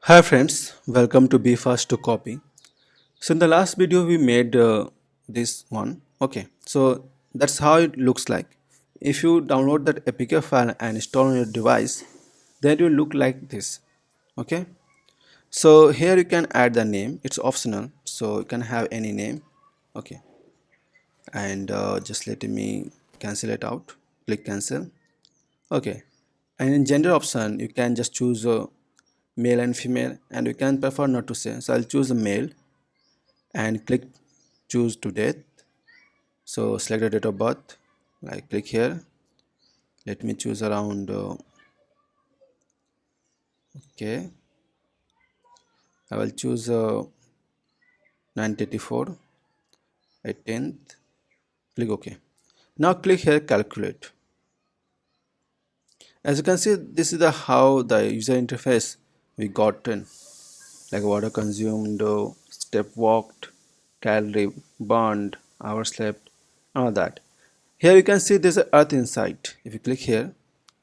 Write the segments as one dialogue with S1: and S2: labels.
S1: Hi friends, welcome to Be Fast to Copy. So in the last video we made this one. Okay, so that's how it looks like. If you download that APK file and install on your device, then it will look like this. Okay, so here you can add the name. It's optional, so you can have any name. Okay, and just let me cancel it out. Click cancel. Okay, and in gender option you can just choose male and female, and you can prefer not to say. So I'll choose a male and click choose to date. So select the date of birth, like click here. Let me choose around okay, I will choose 1984 18th. Click OK. Now click here calculate. As you can see, this is the how the user interface we gotten, like water consumed, step walked, calorie burned, hours slept, all that. Here you can see there's a earth inside. If you click here,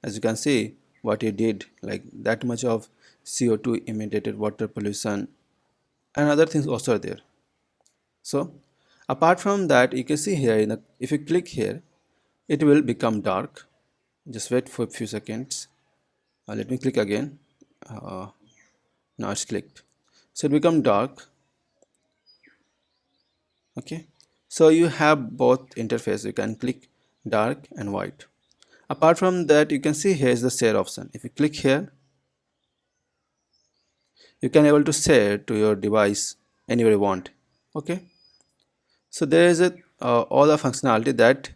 S1: as you can see what you did, like that much of CO2 emitted, water pollution, and other things also are there. So apart from that, you can see here if you click here, it will become dark. Just wait for a few seconds. Let me click again. uh, Now it's clicked, so it become dark. Okay, so you have both interface. You can click dark and white. Apart from that, you can see here is the share option. If you click here, you can able to share to your device anywhere you want. Okay, so there is a all the functionality that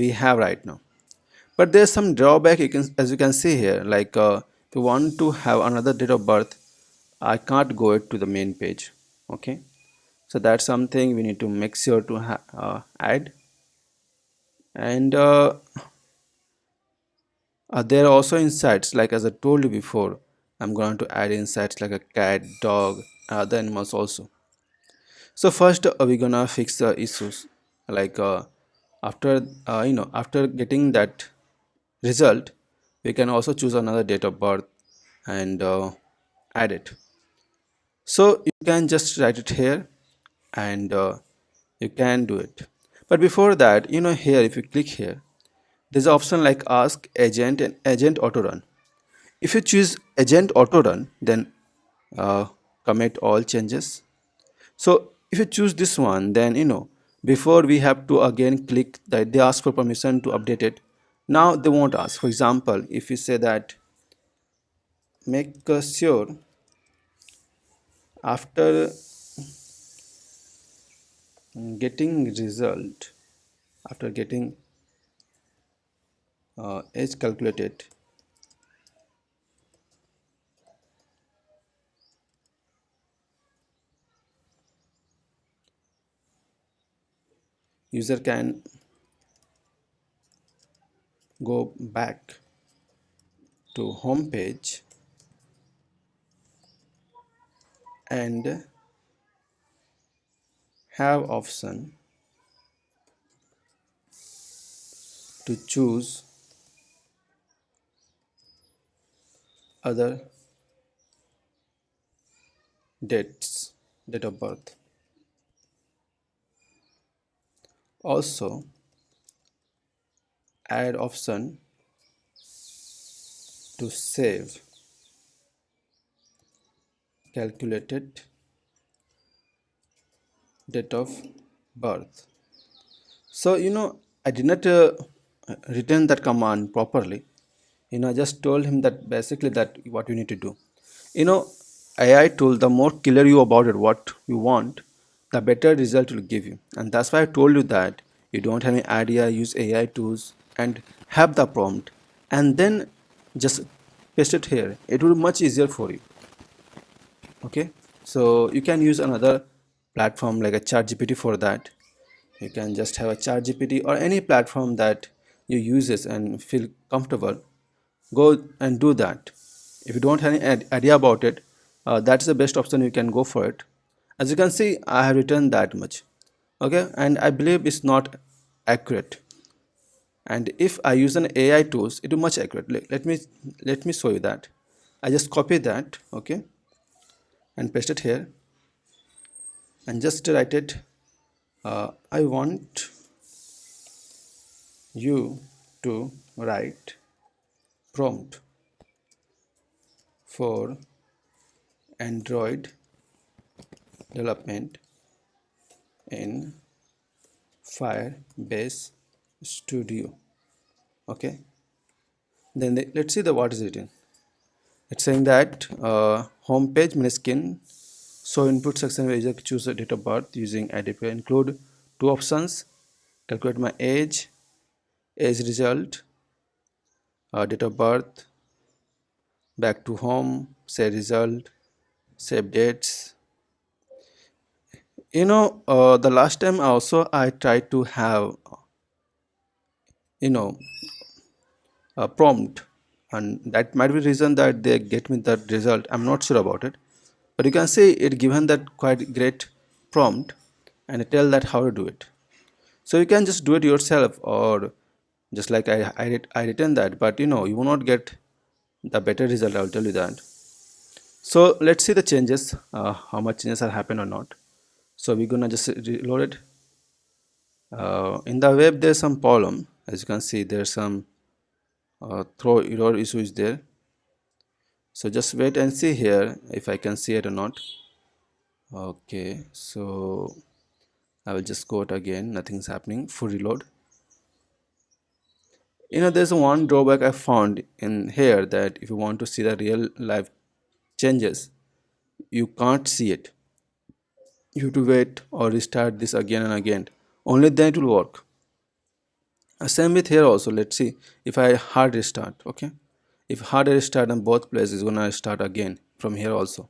S1: we have right now, but there's some drawback. You can, as you can see here, like if you want to have another date of birth, I can't go it to the main page. Okay, so that's something we need to make sure to add. And there are also insights, like as I told you before, I'm going to add insights like a cat, dog, other animals also. So first we're gonna fix the issues, like after after getting that result, we can also choose another date of birth and add it. So you can just write it here, and you can do it. But before that, here if you click here, there's an option like ask agent and agent auto run. If you choose agent auto run, then commit all changes. So if you choose this one, then before we have to again click that they ask for permission to update it. Now they won't ask. For example, if you say that make sure after getting result, after getting age calculated, user can go back to home page and have option to choose other dates, date of birth. Also add option to save calculated date of birth. So I did not return that command properly. I just told him that basically that what you need to do. you know AI tool, the more clear you about it what you want, the better result will give you. And that's why I told you that you don't have any idea, use AI tools and have the prompt, and then just paste it here. It will be much easier for you. Okay, so you can use another platform like a chat gpt for that. You can just have a chat gpt or any platform that you uses and feel comfortable. Go and do that. If you don't have any idea about it, that's the best option. You can go for it. As you can see, I have written that much. Okay, and I believe it's not accurate. And if I use an AI tools, it will much accurate. Let me show you that. I just copy that. Okay, and paste it here, and just write it. I want you to write prompt for Android development in Firebase Studio. Okay, then let's see the what is written. It's saying that home page skin. So input section where user choose a date of birth using IDP include two options: calculate my age result, date of birth, back to home, say result, save dates. The last time also I tried to have you know a prompt, and that might be reason that they get me that result. I'm not sure about it, but you can see it given that quite great prompt, and it tell that how to do it. So you can just do it yourself, or just like I written that, but you will not get the better result. I'll tell you that. So let's see the changes, how much changes are happen or not. So we're gonna just reload it. In the web there's some problem, as you can see there's some throw error issue is there. So just wait and see here if I can see it or not. Okay, so I will just go it again, nothing's happening. Full reload. There's one drawback I found in here, that if you want to see the real life changes, you can't see it. You have to wait or restart this again and again, only then it will work. Same with here also. Let's see if I hard restart. Okay, if hard restart on both places, gonna start again from here also.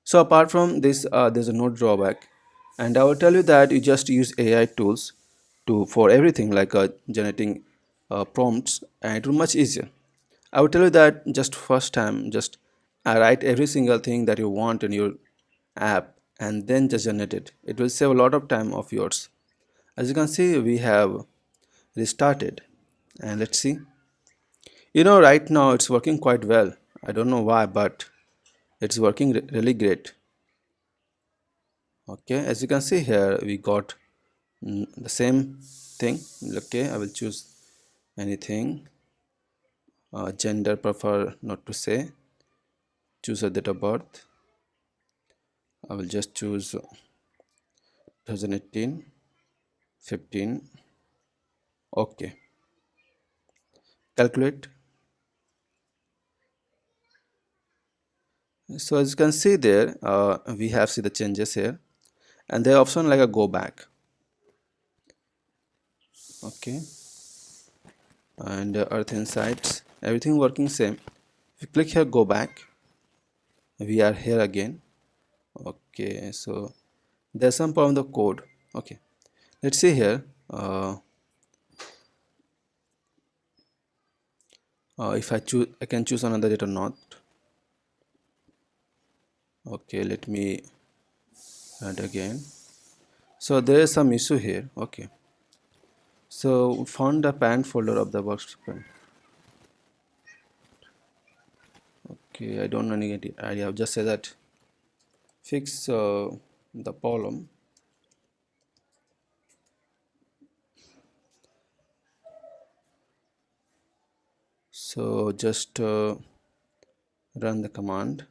S1: So apart from this, there's no drawback, and I will tell you that you just use AI tools to for everything, like generating prompts, and it will much easier. I will tell you that just first time, just write every single thing that you want in your app, and then just generate it. It will save a lot of time of yours. As you can see, we have restarted, and let's see. Right now it's working quite well. I don't know why, but it's working really great. Okay, as you can see here, we got the same thing. Okay, I will choose anything. Gender prefer not to say. Choose a date of birth. I will just choose 2018 15. Okay, calculate. So as you can see there, we have see the changes here, and the option like a go back. Okay, and earth insights, everything working same. If you click here go back, we are here again. Okay, so there's some problem the code. Okay, let's see here. If I choose, I can choose another date or not. Okay, let me add again. So there is some issue here. Okay, so we found the parent folder of the workspace. Okay, I don't know any idea. I'll just say that fix the problem. So just run the command.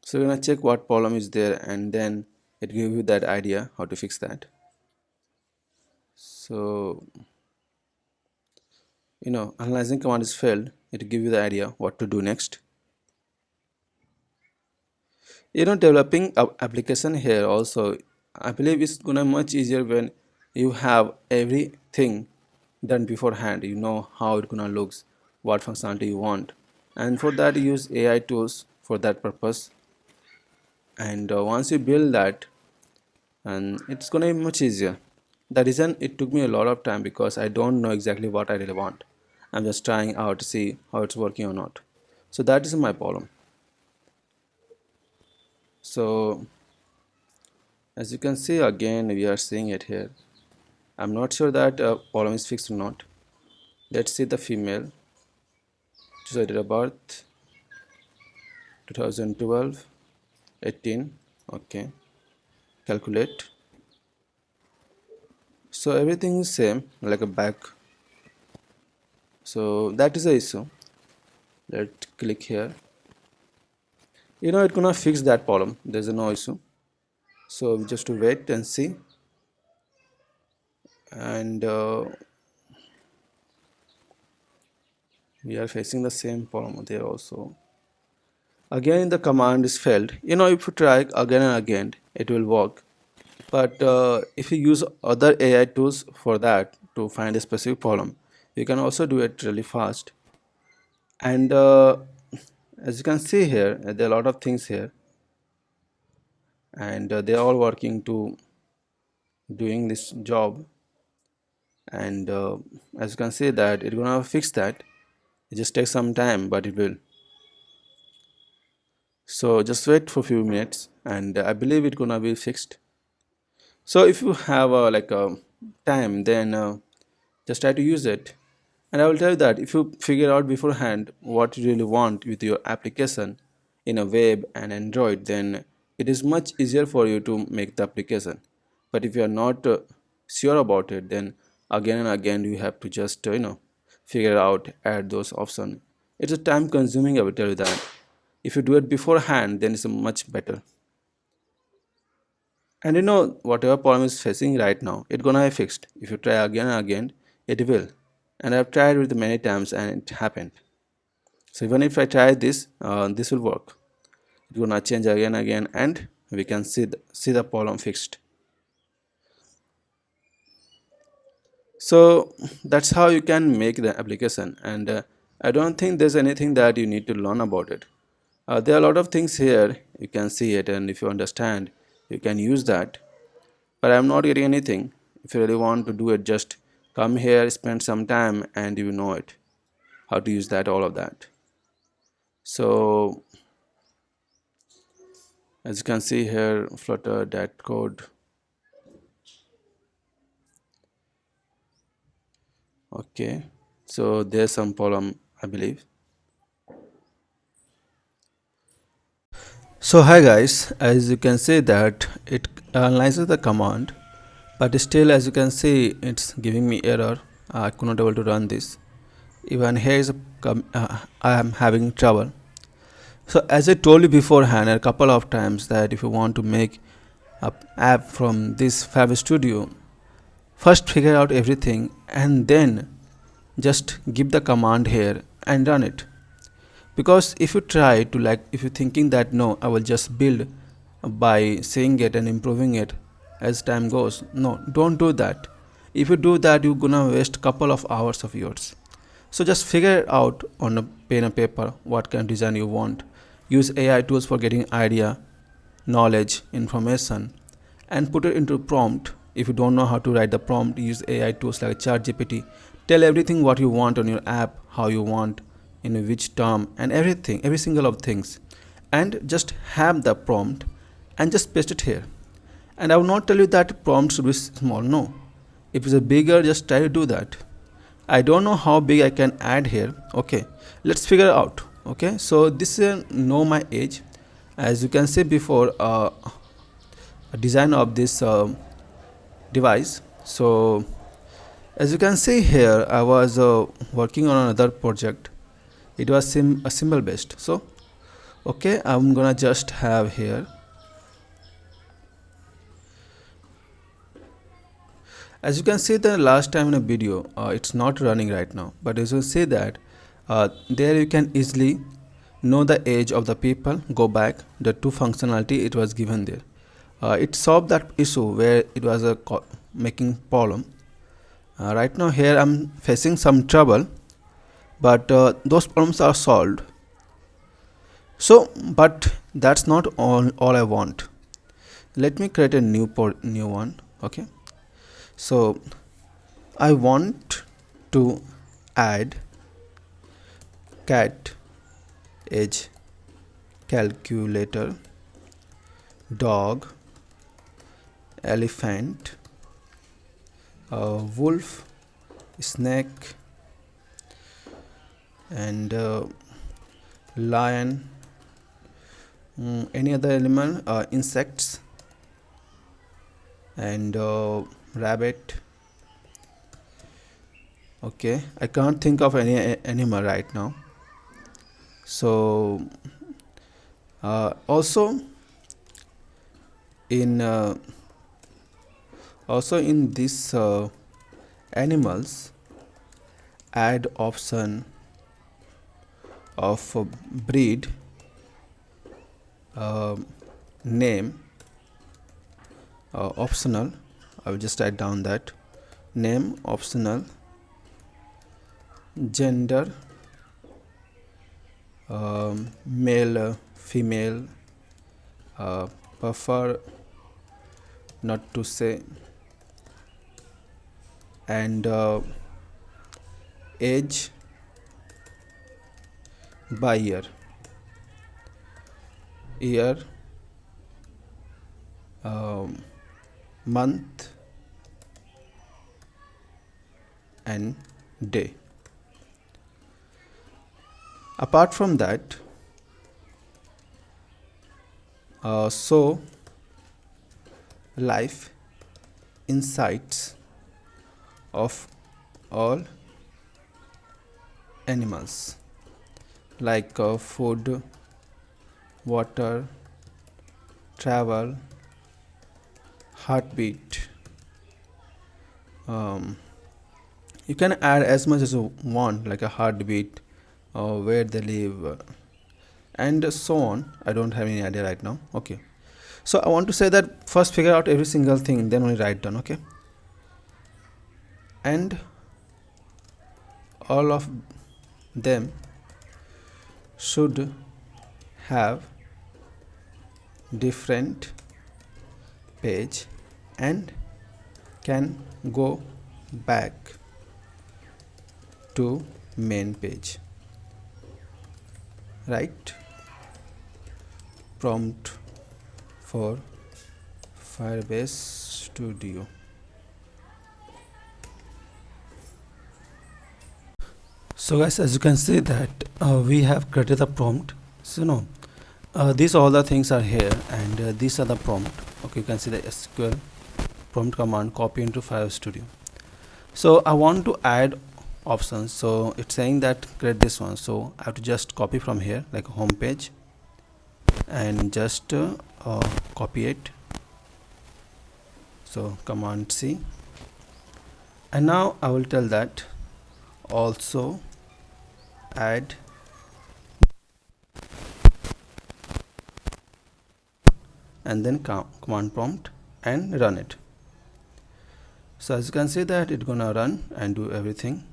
S1: So you're gonna check what problem is there, and then it gives you that idea how to fix that. So analyzing command is failed. It gives you the idea what to do next. Developing application here also, I believe it's gonna much easier when you have everything done beforehand. You know how it gonna looks, what functionality you want, and for that you use AI tools for that purpose. And once you build that, and it's gonna be much easier. The reason it took me a lot of time, because I don't know exactly what I really want. I'm just trying out to see how it's working or not. So that is my problem. So as you can see, again we are seeing it here. I'm not sure that problem is fixed or not. Let's see the female. Choose a date of birth. 2012, 18. Okay, calculate. So everything is same like a back. So that is the issue. Let's click here. It's gonna fix that problem. There's no issue. So we just to wait and see. And we are facing the same problem there also. Again the command is failed. If you try again and again it will work. But if you use other AI tools for that to find a specific problem, you can also do it really fast. And as you can see here, there are a lot of things here, and they're all working to doing this job. And as you can see that it's gonna fix that. It just takes some time, but it will. So just wait for a few minutes, and I believe it's gonna be fixed. So if you have like a time, then just try to use it. And I will tell you that if you figure out beforehand what you really want with your application in a web and Android, then it is much easier for you to make the application. But if you are not sure about it, then again and again you have to just figure out, add those options. It's a time consuming, I will tell you that. If you do it beforehand, then it's much better. And whatever problem is facing right now, it's gonna be fixed. If you try again and again, it will. And I've tried with many times and it happened. So even if I try this, this will work. It's gonna change again and again, and we can see the problem fixed. So that's how you can make the application. And I don't think there's anything that you need to learn about it. There are a lot of things here. You can see it, and if you understand, you can use that. But I'm not getting anything. If you really want to do it, just come here, spend some time, and you know it, how to use that, all of that. So as you can see here, flutter that code. Okay, so there's some problem, I believe. So hi guys, as you can see that it analyzes the command, but still as you can see it's giving me error. I could not able to run this. Even here is I am having trouble. So as I told you beforehand a couple of times that if you want to make an app from this Firebase Studio, first figure out everything and then just give the command here and run it. Because if you try to, like, if you're thinking that no, I will just build by saying it and improving it as time goes, no, don't do that. If you do that, you're gonna waste couple of hours of yours. So just figure out on a pen and paper what kind of design you want. Use AI tools for getting idea, knowledge, information, and put it into prompt. If you don't know how to write the prompt, use AI tools like ChatGPT. Tell everything what you want on your app, how you want, in which term, and everything, every single of things, and just have the prompt and just paste it here. And I will not tell you that prompt should be small. No, if it's a bigger, just try to do that. I don't know how big I can add here. Okay, let's figure out. Okay, so this is know my age. As you can see before, a design of this device. So as you can see here, I was working on another project. It was a symbol based. So okay, I'm gonna just have here. As you can see the last time in a video, it's not running right now, but as you see that there you can easily know the age of the people, go back the two functionality it was given there. It solved that issue where it was a making problem. Right now here I'm facing some trouble, but those problems are solved. So but that's not all I want. Let me create a new one. Okay, so I want to add cat age calculator, dog, elephant, wolf, snake, and lion, Any other element? Insects and rabbit. Okay, I can't think of any animal right now. So also in this animals, add option of breed, name, optional. I will just write down that name optional, gender, male, female, prefer not to say, and age by year, month and day. Apart from that, so life insights of all animals like food, water, travel, heartbeat. You can add as much as you want, like a heartbeat, where they live, and so on. I don't have any idea right now. Okay, so I want to say that first figure out every single thing, then only write down. Okay, and all of them should have different page and can go back to main page. Right? Prompt for Firebase Studio. So guys, as you can see that we have created the prompt. So no, these all the things are here, and these are the prompt. Okay, you can see the SQL prompt command copy into Firebase Studio. So I want to add options, so it's saying that create this one, so I have to just copy from here like a home page and just copy it. So command C, and now I will tell that also add and then command prompt and run it. So as you can see that it's gonna run and do everything.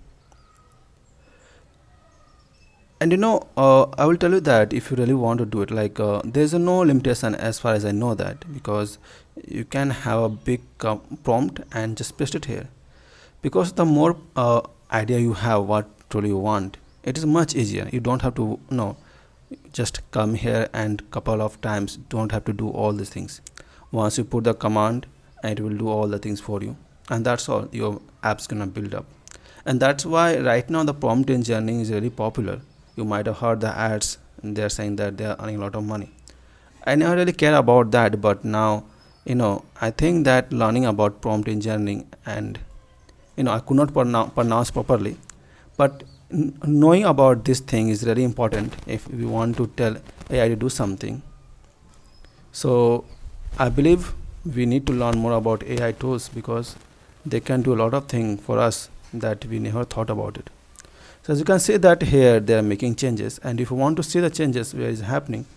S1: And I will tell you that if you really want to do it, like there's no limitation as far as I know that, because you can have a big prompt and just paste it here, because the more idea you have what truly you want, it is much easier. You don't have to just come here and couple of times, don't have to do all these things. Once you put the command, it will do all the things for you, and that's all. Your app's gonna build up. And that's why right now the prompt engineering is really popular. You might have heard the ads, and they're saying that they're earning a lot of money. I never really care about that, but now I think that learning about prompt engineering, and I could not pronounce properly, but knowing about this thing is really important if we want to tell AI to do something. So I believe we need to learn more about AI tools, because they can do a lot of things for us that we never thought about it. So as you can see that here they are making changes, and if you want to see the changes where is happening,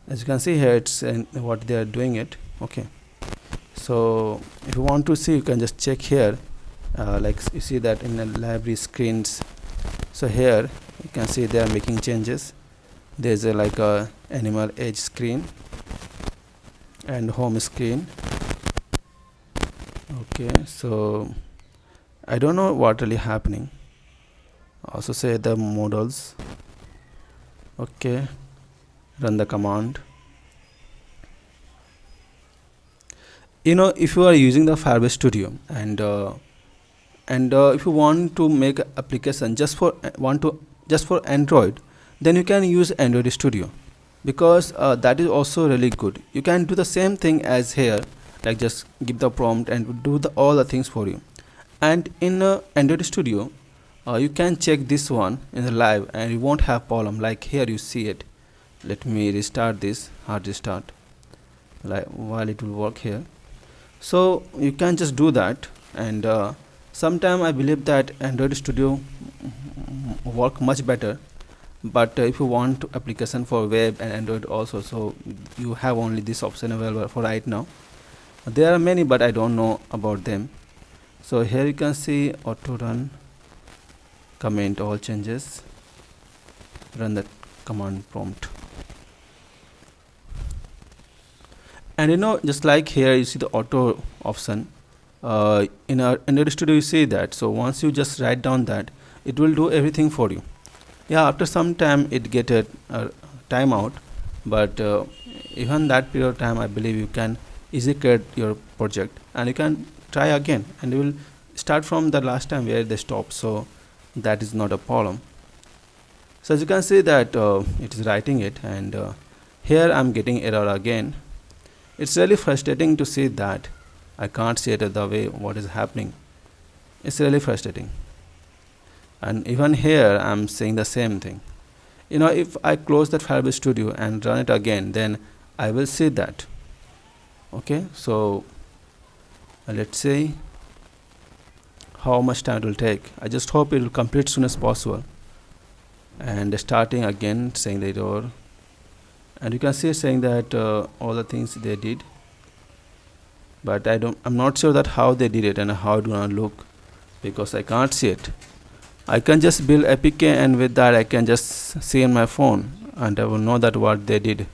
S1: as you can see here, it's what they are doing it. Okay, so if you want to see, you can just check here, like you see that in the library screens. So here you can see they are making changes. There's like a animal age screen and home screen. Okay, so I don't know what really happening. Also say the models. Okay, run the command. If you are using the Firebase Studio, and if you want to make application just for Android, then you can use Android Studio. because that is also really good. You can do the same thing as here, like just give the prompt and do all the things for you. And in Android Studio, you can check this one in the live and you won't have problem. Like here you see it. Let me restart this, hard restart, like while it will work here. So you can just do that. And sometime I believe that Android Studio work much better, but if you want application for web and Android also, so you have only this option available for right now. There are many, but I don't know about them. So here you can see auto run, comment all changes, run the command prompt. And just like here you see the auto option, in our Android Studio you see that. So once you just write down that, it will do everything for you. Yeah, after some time it get a timeout, but even that period of time I believe you can easily create your project and you can try again and you will start from the last time where they stopped. So that is not a problem. So as you can see that it is writing it, and here I'm getting error again. It's really frustrating to see that I can't see it the way what is happening. It's really frustrating. And even here I'm saying the same thing. If I close that Firebase Studio and run it again, then I will see that. Okay, so let's see how much time it will take. I just hope it will complete soon as possible. And starting again, saying the error, and you can see saying that all the things they did, but I'm not sure that how they did it and how it gonna look, because I can't see it. I can just build APK, and with that I can just see in my phone and I will know that what they did.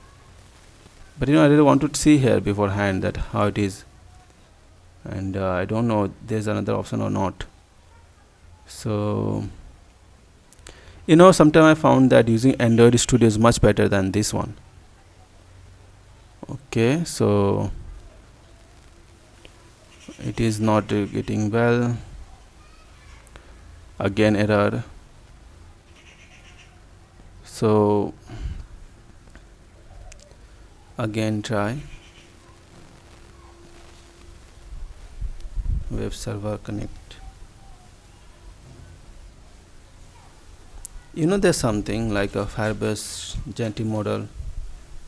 S1: But I really want to see here beforehand that how it is, and I don't know there's another option or not. So sometimes I found that using Android Studio is much better than this one. Okay, so it is not getting well. Again error. So again try. Web server connect. There's something like a Firebase Gentry model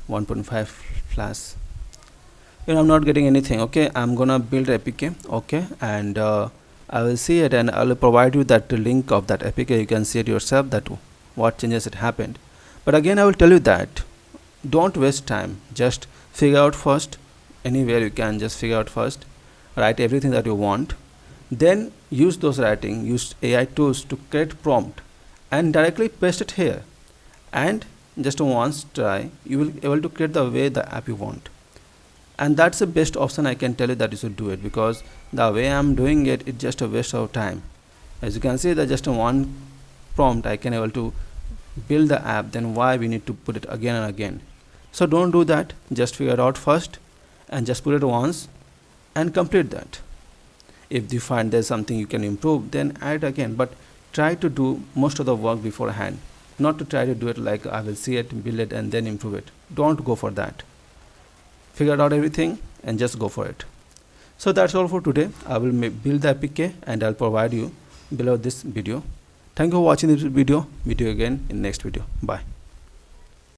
S1: 1.5 flash. I'm not getting anything. Okay, I'm gonna build APK. Okay, and I will see it and I will provide you that link of that APK. You can see it yourself that what changes it happened. But again I will tell you that don't waste time. Just figure out first. Anywhere you can just figure out first. Write everything that you want. Then use use AI tools to create prompt and directly paste it here. And just once try, you will be able to create the way the app you want. And that's the best option I can tell you that you should do it, because the way I'm doing it, it's just a waste of time. As you can see that just one prompt I can able to build the app, then why we need to put it again and again. So don't do that. Just figure it out first and just put it once and complete that. If you find there's something you can improve, then add again, but try to do most of the work beforehand, not to try to do it like I will see it, build it and then improve it. Don't go for that. Figure out everything and just go for it. So that's all for today. I will build the APK and I'll provide you below this video. Thank you for watching this video. Meet you again in next video. Bye.